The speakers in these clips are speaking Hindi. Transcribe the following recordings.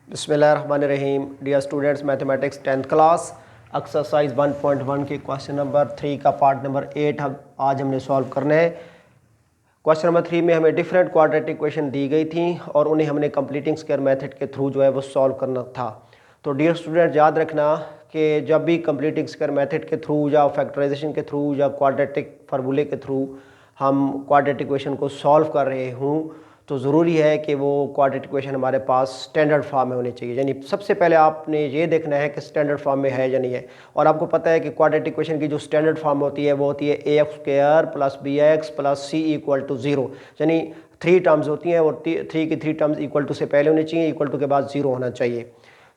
बिस्मिल्लाहिर्रहमानिर्रहीम। Dear students, mathematics 10th class exercise 1.1 के क्वेश्चन नंबर 3 का पार्ट नंबर 8 आज हमने सॉल्व करना है। क्वेश्चन नंबर 3 में हमें डिफरेंट क्वाड्रेटिक इक्वेशन दी गई थी और उन्हें हमने कंप्लीटिंग स्क्वायर मेथड के थ्रू जो है वो सॉल्व करना था। तो डियर स्टूडेंट, याद रखना कि जब भी कंप्लीटिंग स्क्वायर मेथड के थ्रू या फैक्टराइजेशन के थ्रू या क्वाड्रेटिक फार्मूले के थ्रू हम क्वाड्रेटिक इक्वेशन को सॉल्व कर रहे हूँ तो ज़रूरी है कि वो क्वाड्रेटिक इक्वेशन हमारे पास स्टैंडर्ड फॉर्म में होनी चाहिए। यानी सबसे पहले आपने ये देखना है कि स्टैंडर्ड फॉर्म में है या नहीं है। और आपको पता है कि क्वाड्रेटिक इक्वेशन की जो स्टैंडर्ड फॉर्म होती है वो होती है ax² + bx + c = 0। यानी 3 टर्म्स होती हैं और 3 की 3 टर्म्स इक्वल टू से पहले होनी चाहिए, इक्वल टू के बाद 0 होना चाहिए।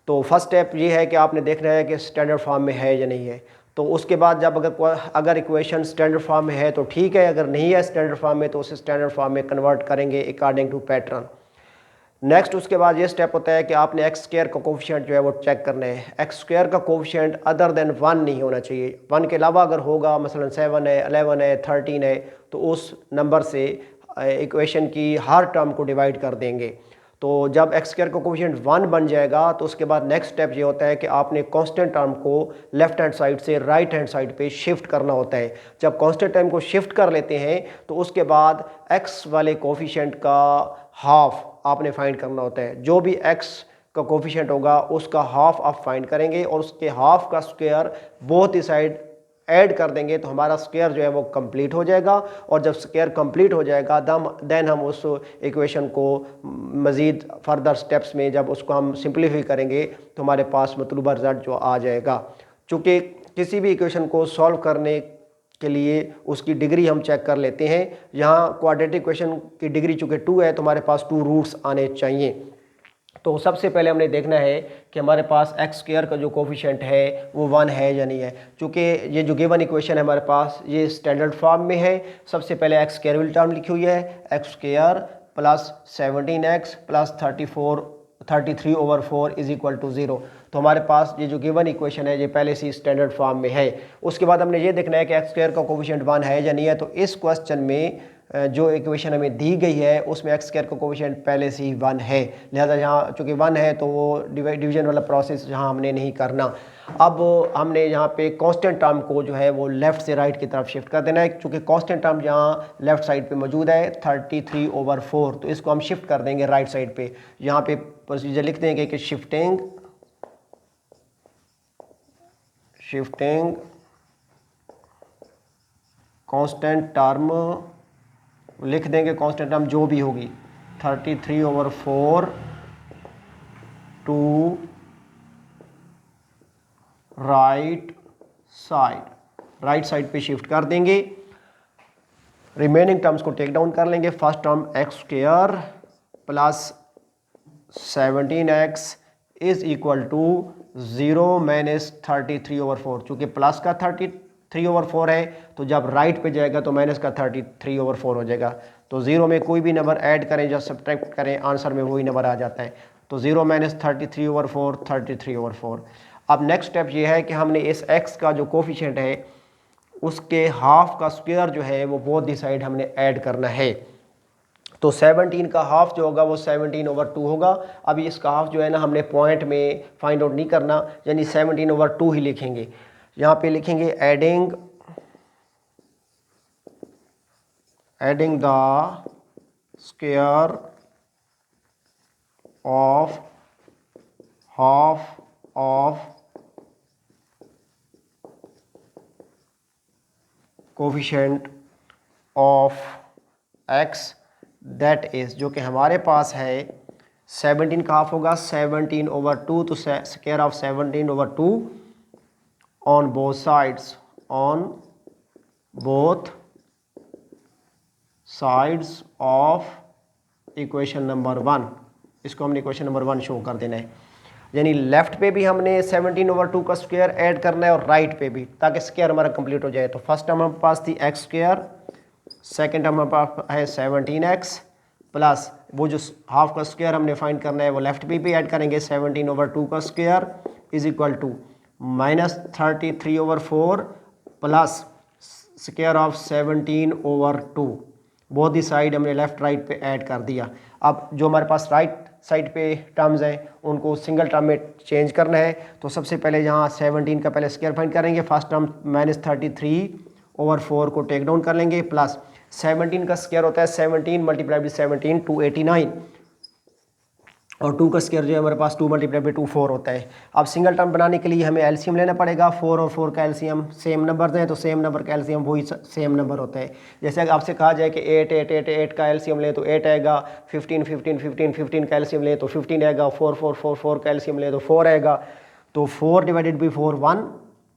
तो फर्स्ट स्टेप ये है कि आपने देखना है कि स्टैंडर्ड फॉर्म में है या नहीं है। तो उसके बाद जब अगर इक्वेशन स्टैंडर्ड फॉर्म में है तो ठीक है, अगर नहीं है स्टैंडर्ड फॉर्म में तो उसे स्टैंडर्ड फॉर्म में कन्वर्ट करेंगे अकॉर्डिंग टू पैटर्न। नेक्स्ट उसके बाद ये स्टेप होता है कि आपने x² का कोफिशिएंट जो है वो चेक करना है। x² का कोफिशिएंट अदर देन 1 नहीं होना चाहिए। 1 के अलावा अगर होगा, मसलन 7 है, 11 है, 13 है, तो उस नंबर से इक्वेशन की हर टर्म को डिवाइड कर देंगे। तो जब x² का कोफिशिएंट 1 बन जाएगा तो उसके बाद नेक्स्ट स्टेप ये होता है कि आपने कांस्टेंट टर्म को लेफ्ट हैंड साइड से राइट हैंड साइड पे शिफ्ट करना होता है। जब कांस्टेंट टर्म को शिफ्ट कर लेते हैं तो उसके बाद x वाले कोफिशिएंट का हाफ आपने फाइंड करना होता है। जो भी x का कोफिशिएंट होगा उसका हाफ आप फाइंड करेंगे और उसके हाफ का स्क्वायर बोथ ही साइड ऐड कर देंगे तो हमारा स्क्वायर जो है वो कंप्लीट हो जाएगा। और जब स्क्वायर कंप्लीट हो जाएगा देन हम उस इक्वेशन को मज़ीद फर्दर स्टेप्स में जब उसको हम सिंप्लीफाई करेंगे तो हमारे पास मतलूबा रिजल्ट जो आ जाएगा। चूँकि किसी भी इक्वेशन को सॉल्व करने के लिए उसकी डिग्री हम चेक कर लेते हैं। यहाँ क्वाड्रेटिक इक्वेशन की डिग्री चूँकि 2 है तो हमारे पास 2 रूट्स आने चाहिए। तो सबसे पहले हमने देखना है कि हमारे पास x² का जो कोफिशिएंट है वो 1 है या नहीं है। चूँकि ये जो गिवन इक्वेशन है हमारे पास ये स्टैंडर्ड फॉर्म में है। सबसे पहले x² वाली टर्म लिखी हुई है x² + 17x + 33/4 = 0। तो हमारे पास ये जो गिवन इक्वेशन है ये पहले से स्टैंडर्ड फॉर्म में है। उसके बाद हमने ये देखना है कि x² का कोफिशिएंट 1 है या नहीं है। तो इस क्वेश्चन में जो इक्वेशन हमें दी गई है उसमें x² का कोफिशिएंट पहले से ही 1 है, लिहाजा यहाँ चूँकि 1 है तो वो डिवीजन वाला प्रोसेस यहाँ हमने नहीं करना। अब हमने यहाँ पे कांस्टेंट टर्म को जो है वो लेफ़्ट से राइट की तरफ शिफ्ट कर देना है। चूँकि कांस्टेंट टर्म यहाँ लेफ़्ट साइड पे मौजूद है 33/4, तो इसको हम शिफ्ट कर देंगे राइट साइड पे। यहाँ पे प्रोसीजर लिख देंगे कि शिफ्टिंग कांस्टेंट टर्म लिख देंगे, कांस्टेंट टर्म जो भी होगी 33/4 टू राइट साइड पे शिफ्ट कर देंगे। रिमेनिंग टर्म्स को टेक डाउन कर लेंगे। First term x² + 17x = 0 - 33/4। चूँकि प्लस का 33/4 है तो जब राइट पे जाएगा तो माइनस का 33/4 हो जाएगा। तो 0 में कोई भी नंबर ऐड करें या सब्ट्रैक्ट करें आंसर में वही नंबर आ जाता है। तो 0 - 33/4 33/4। अब नेक्स्ट स्टेप ये है कि हमने इस x का जो कोफिशिएंट है उसके हाफ का स्क्वायर जो है वो बोथ दी साइड हमने ऐड करना है। तो 17 का हाफ जो होगा वो 17/2 होगा। अभी इसका हाफ जो है ना हमने पॉइंट में फाइंड आउट नहीं करना, यानी 17/2 ही लिखेंगे। यहाँ पे लिखेंगे adding the square of half of coefficient of x, that is जो कि हमारे पास है 17 का हाफ होगा 17/2, तो square of 17/2 on both sides, of equation number 1। इसको हमने इक्वेशन नंबर 1 शो कर देना है। यानी लेफ्ट पे भी हमने 17/2 का स्क्वायर ऐड करना है और राइट पे भी, ताकि स्क्वायर हमारा कंप्लीट हो जाए। तो फर्स्ट टर्म हमारे पास थी x², सेकेंड टर्म हमारे पास है 17x प्लस वो जो हाफ का स्क्वायर हमने फाइंड करना है वो लेफ्ट पे भी ऐड करेंगे 17/2 का square = -33/4 plus square of 17/2। Both the side हमने लेफ्ट राइट पे ऐड कर दिया। अब जो हमारे पास राइट साइड पे टर्म्स हैं उनको सिंगल टर्म में चेंज करना है। तो सबसे पहले यहाँ 17 का पहले स्क्वायर फाइंड करेंगे। फर्स्ट टर्म -33/4 को टेक डाउन कर लेंगे, प्लस 17 का स्क्वायर होता है 17 × 17 289, और 2 का स्क्वायर जो है हमारे पास 2 × 2 4 होता है। अब सिंगल टर्म बनाने के लिए हमें एलसीएम लेना पड़ेगा। 4 और 4 का एलसीएम सेम नंबर हैं, तो सेम नंबर का एलसीएम वही सेम नंबर होता है। जैसे अगर आपसे कहा जाए कि 8 8 8 8 का एलसीएम लें तो 8 आएगा, 15 15 15 15 का एलसीएम लें तो 15 आएगा, 4 4 4 4 का एलसीएम लें तो 4 आएगा। तो 4 / 4 1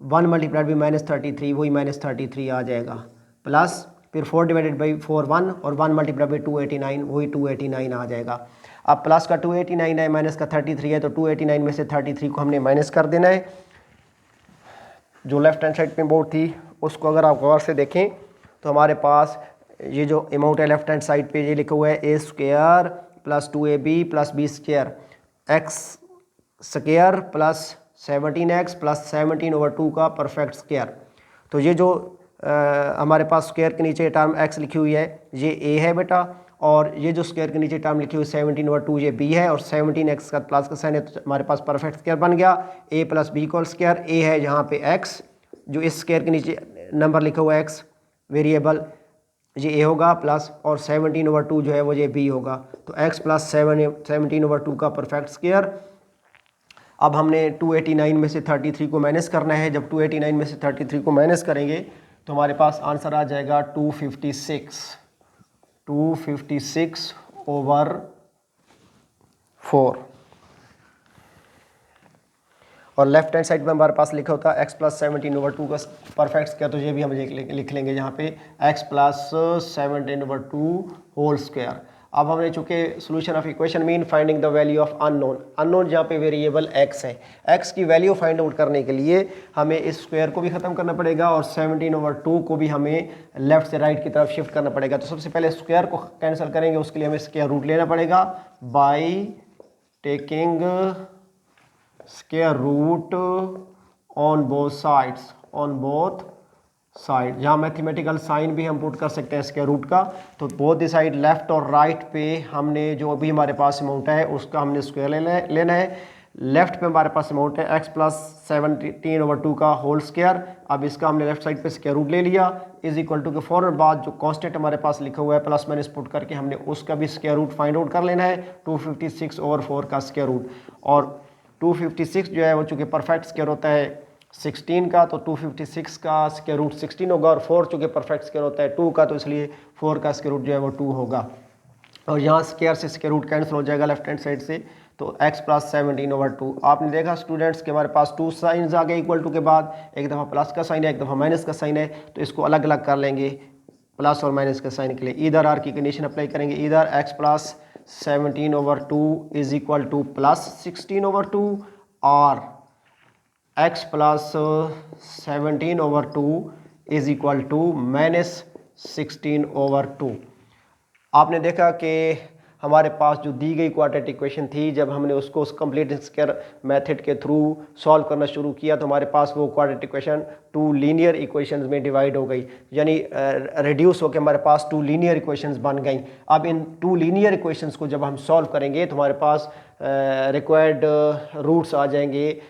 1 × -33 वही -33 आ जाएगा, प्लस फिर 4 / 4 1 और 1 × 289 वही 289 आ जाएगा। अब प्लस का 289 है, माइनस का 33 है, तो 289 में से 33 को हमने माइनस कर देना है। जो लेफ्ट हैंड साइड पे बोर्ड थी उसको अगर आप गौर से देखें तो हमारे पास ये जो अमाउंट है लेफ्ट हैंड साइड पे ये लिखा हुआ है a² + 2ab + b² x² + 17x + 17/2 का परफेक्ट स्क्वायर। तो ये जो हमारे पास स्क्वायर के नीचे टर्म x लिखी हुई है ये a है बेटा, और ये जो स्क्वायर के नीचे टर्म लिखी हुई 17/2 ये b है, और 17x का प्लस का साइन है, तो हमारे पास परफेक्ट स्क्वायर बन गया। a + b², a है यहाँ पे x, जो इस स्क्वायर के नीचे नंबर लिखा हुआ है x वेरिएबल ये a होगा, प्लस और 17/2 जो है वो ये b होगा। तो x + 17/2 का परफेक्ट स्क्वायर। अब हमने 289 में से 33 को माइनस करना है। जब 289 में से 33 को माइनस करेंगे तो हमारे पास आंसर आ जाएगा 256/4, और लेफ्ट हैंड साइड में हमारे पास लिखा होता है x + 17/2 का परफेक्ट स्क्वायर, तो ये भी हम लिख लेंगे यहाँ पे x + 17/2 होल स्क्वायर। अब हमने चूँकि solution of equation mean finding the value of unknown जहाँ पे वेरिएबल x है, x की वैल्यू फाइंड आउट करने के लिए हमें इस स्क्वायर को भी ख़त्म करना पड़ेगा और 17/2 को भी हमें लेफ्ट से राइट की तरफ शिफ्ट करना पड़ेगा। तो सबसे पहले स्क्वायर को कैंसिल करेंगे, उसके लिए हमें स्क्वायर रूट लेना पड़ेगा by taking square root on both side. जहाँ मैथमेटिकल साइन भी हम पुट कर सकते हैं स्क्वायर रूट का। तो बोथ द साइड लेफ्ट और राइट पे हमने जो भी हमारे पास अमाउंट है उसका हमने स्क्वायर लेना है। लेफ्ट पे हमारे पास अमाउंट है x + 17/2 का होल स्क्वायर। अब इसका हमने लेफ्ट साइड पे स्क्वायर रूट ले लिया, इज इक्वल टू के फ़ौरन बाद जो कांस्टेंट हमारे पास लिखा हुआ है प्लस माइनस पुट करके हमने उसका भी स्क्वायर रूट फाइंड आउट कर लेना है 256/4 का स्क्वायर रूट। और 256 जो है वो चूँकि परफेक्ट स्क्वायर होता है 16 का, तो 256 का स्क्वायर रूट 16 होगा, और 4 चूँकि परफेक्ट स्क्वायर होता है 2 का, तो इसलिए 4 का स्क्वायर रूट जो है वो 2 होगा। और यहाँ स्क्वायर से स्क्वायर रूट कैंसिल हो जाएगा लेफ्ट हैंड साइड से, तो x + 17/2। आपने देखा स्टूडेंट्स के हमारे पास 2 साइंस आ गए इक्वल टू के बाद, एक दफ़ा प्लस का साइन है एक दफ़ा माइनस का साइन है, तो इसको अलग अलग कर लेंगे प्लस और माइनस के साइन के लिए। इधर आर की कंडीशन अप्लाई करेंगे, इधर x + 17/2 is equal two plus 16/2 और x + 17/2 इज इक्वल टू -16/2। आपने देखा कि हमारे पास जो दी गई क्वाड्रेटिक इक्वेशन थी, जब हमने उसको उस कंप्लीट स्क्वायर मेथड के थ्रू सॉल्व करना शुरू किया तो हमारे पास वो क्वाड्रेटिक इक्वेशन 2 लीनियर इक्वेशंस में डिवाइड हो गई, यानी रिड्यूस होकर हमारे पास 2 लीनियर इक्वेशंस बन गई। अब इन 2 लीनियर इक्वेशंस को जब हम सॉल्व करेंगे तो हमारे पास रिक्वायर्ड रूट्स आ जाएंगे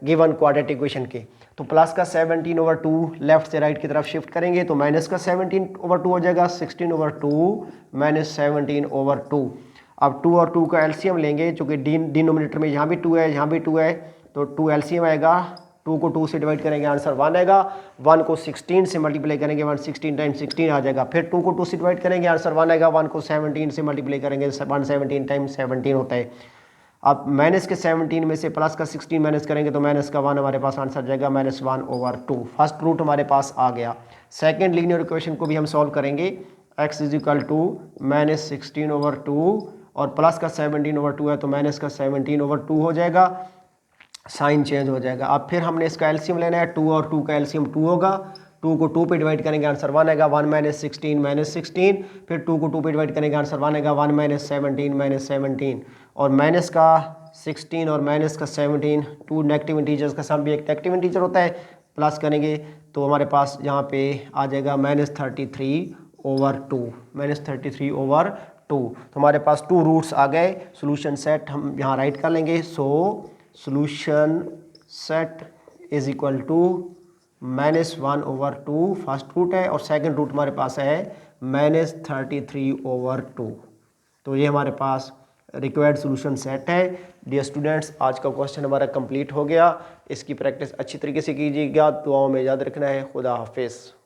गिवन क्वाड्रेटिक इक्वेशन के। तो प्लस का 17/2 लेफ्ट से राइट की तरफ शिफ्ट करेंगे तो माइनस का 17/2 हो जाएगा, 16/2 - 17/2। अब 2 और 2 का एलसीएम लेंगे, चूँकि डिनोमिनेटर में यहाँ भी 2 है यहाँ भी 2 है, तो 2 एलसीएम आएगा, 2 को 2 से डिवाइड करेंगे आंसर 1 आएगा, 1 को 16 से मल्टीप्लाई करेंगे 116 × 16 आ जाएगा, फिर 2 को 2 से डिवाइड करेंगे आंसर 1 आएगा, 1 को 17 से मल्टीप्लाई करेंगे 117 × 17 होता है। अब माइनस के 17 में से प्लस का 16 माइनस करेंगे तो माइनस का 1 हमारे पास आंसर जाएगा -1/2। फर्स्ट रूट हमारे पास आ गया। सेकंड लीनियर इक्वेशन को भी हम सॉल्व करेंगे, x = -16/2 और प्लस का 17/2 है तो माइनस का 17/2 हो जाएगा, साइन चेंज हो जाएगा। अब फिर हमने इसका एलसीएम लेना है, 2 और 2 का एलसीएम 2 होगा, 2 को 2 पे डिवाइड करेंगे आंसर 1 आएगा, 1 - 16 फिर 2 को 2 पे डिवाइड करेंगे आंसर 1 आएगा, 1 - 17 और माइनस का 16 और माइनस का 17 2 नेगेटिव इंटीजर्स का सम भी एक नेगेटिव इंटीजर होता है, प्लस करेंगे तो हमारे पास यहाँ पे आ जाएगा -33/2 2। तो हमारे पास 2 रूट्स आ गए। सोल्यूशन सेट हम यहाँ राइट कर लेंगे। So solution set is equal to -1/2 first root है, और सेकंड रूट हमारे पास है -33/2। तो ये हमारे पास रिक्वायर्ड सोल्यूशन सेट है। डियर स्टूडेंट्स, आज का क्वेश्चन हमारा कंप्लीट हो गया। इसकी प्रैक्टिस अच्छी तरीके से कीजिएगा। दुआओं में याद रखना है। खुदा हाफिज़।